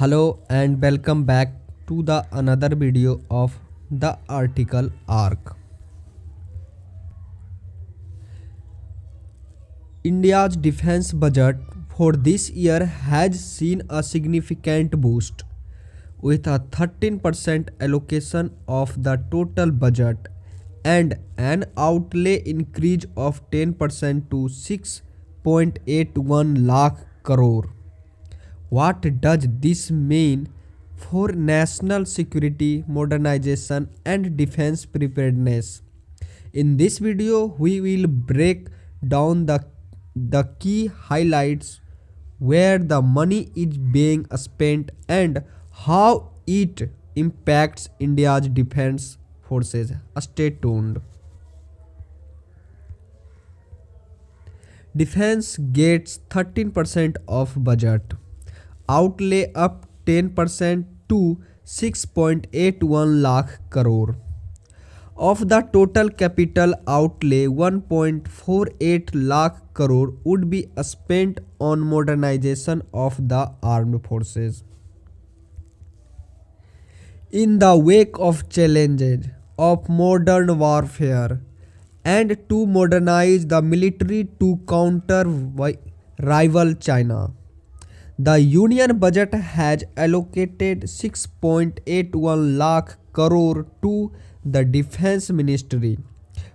Hello and welcome back to the another video of the article arc. India's defense budget for this year has seen a significant boost with a 13% allocation of the total budget and an outlay increase of 10% to 6.81 lakh crore. What does this mean for national security, modernization, and defense preparedness? In this video, we will break down the key highlights, where the money is being spent and how it impacts India's defense forces. Stay tuned. Defense gets 13% of budget. Outlay up 10% to 6.81 lakh crore. Of the total capital outlay, 1.48 lakh crore would be spent on modernization of the armed forces. In the wake of challenges of modern warfare and to modernize the military to counter rival China, the union budget has allocated 6.81 lakh crore to the defense ministry,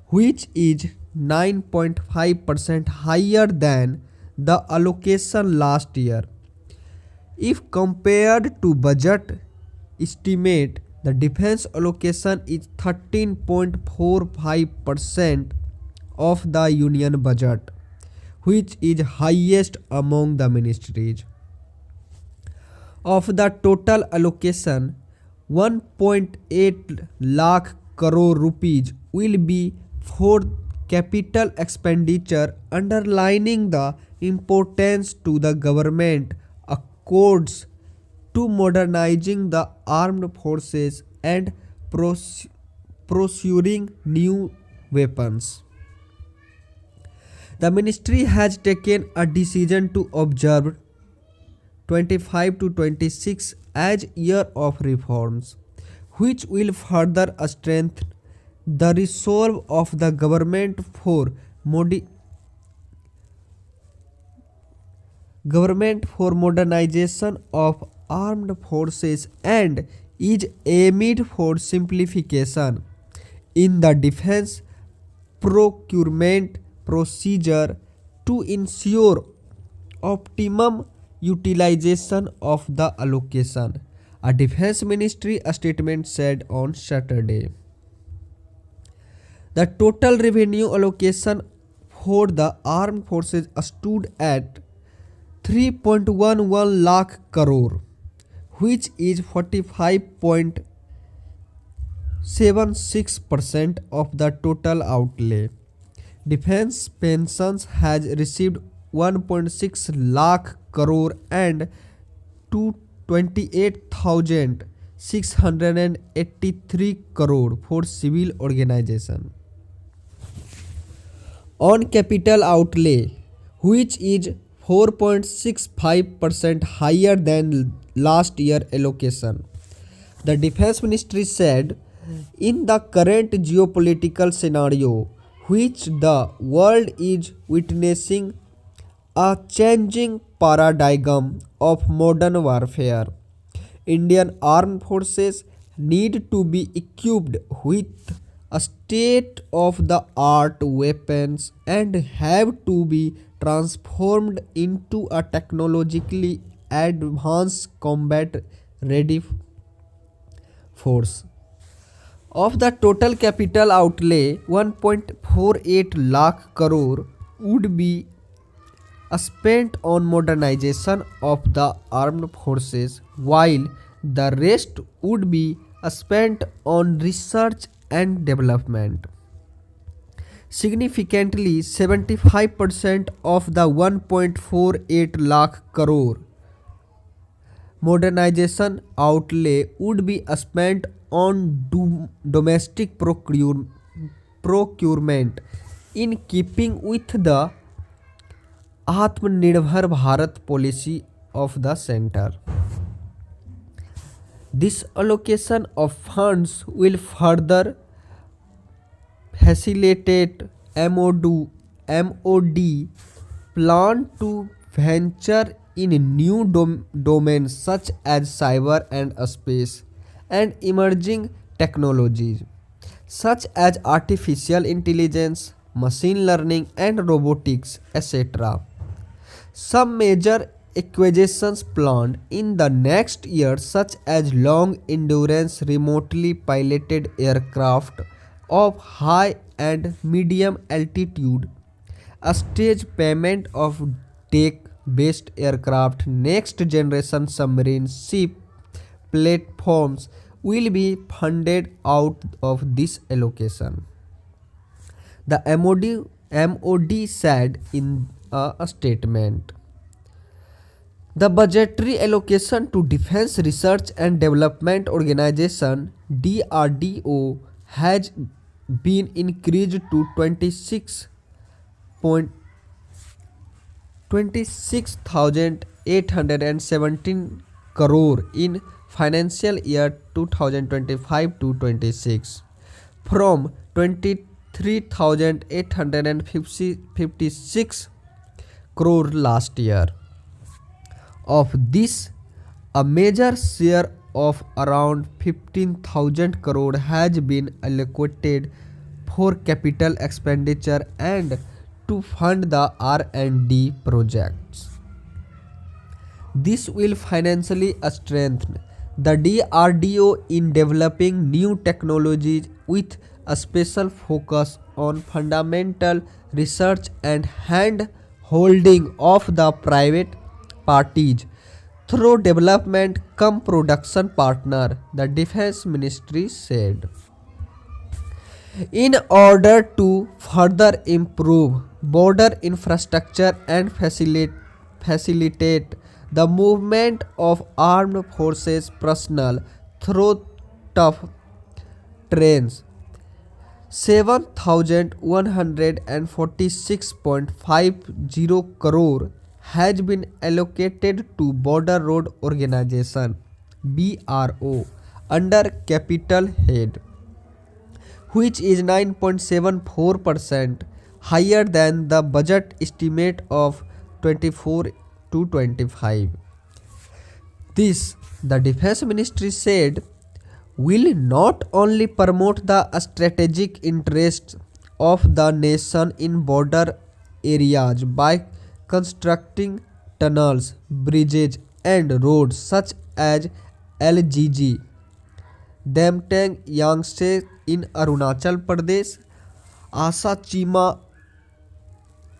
which is 9.5% higher than the allocation last year. If compared to budget estimate, the defense allocation is 13.45% of the union budget, which is highest among the ministries. Of the total allocation, 1.8 lakh crore rupees will be for capital expenditure, underlining the importance to the government accords to modernizing the armed forces and procuring new weapons. The ministry has taken a decision to observe 25 to 26 as year of reforms, which will further strengthen the resolve of the government for modernization of armed forces and is aimed for simplification in the defense procurement procedure to ensure optimum utilization of the allocation, a defense ministry statement said on Saturday. The total revenue allocation for the armed forces stood at 3.11 lakh crore, which is 45.76% of the total outlay. Defense pensions has received 1.6 lakh crore and 228,683 crore for civil organization. On capital outlay, which is 4.65% higher than last year allocation, the defense ministry said, in the current geopolitical scenario, which the world is witnessing a changing paradigm of modern warfare, Indian armed forces need to be equipped with a state-of-the-art weapons and have to be transformed into a technologically advanced combat-ready force. Of the total capital outlay, 1.48 lakh crore would be spent on modernization of the armed forces, while the rest would be spent on research and development. Significantly, 75% of the 1.48 lakh crore modernization outlay would be spent on domestic procurement, in keeping with the Atmanirbhar Bharat policy of the center. This allocation of funds will further facilitate MOD plan to venture in new domains such as cyber and space and emerging technologies such as artificial intelligence, machine learning and robotics, etc. Some major acquisitions planned in the next year, such as long endurance remotely piloted aircraft of high and medium altitude, a stage payment of deck based aircraft, next generation submarine ship platforms will be funded out of this allocation. The MOD said in a statement. The budgetary allocation to Defense Research and Development Organization DRDO has been increased to 26,817 crore in financial year 2025 to 26 from 23,856 crore last year. Of this, a major share of around 15,000 crore has been allocated for capital expenditure and to fund the R&D projects. This will financially strengthen the DRDO in developing new technologies with a special focus on fundamental research and hand holding of the private parties through development cum production partner, the Defense Ministry said. In order to further improve border infrastructure and facilitate the movement of armed forces personnel through tough terrains, 7,146.50 crore has been allocated to Border Road Organization BRO under capital head, which is 9.74% higher than the budget estimate of 24 to 25. This, the Defense Ministry said, will not only promote the strategic interests of the nation in border areas by constructing tunnels, bridges and roads such as LGG Damtang Yangtze in Arunachal Pradesh, Asa Chima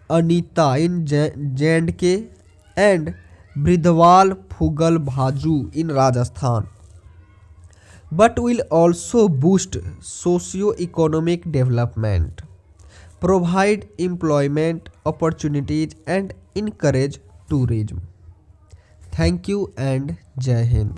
Anita in J&K and Bridwal Phugal Bhaju in Rajasthan, but will also boost socio-economic development, provide employment opportunities and encourage tourism. Thank you and Jai Hind.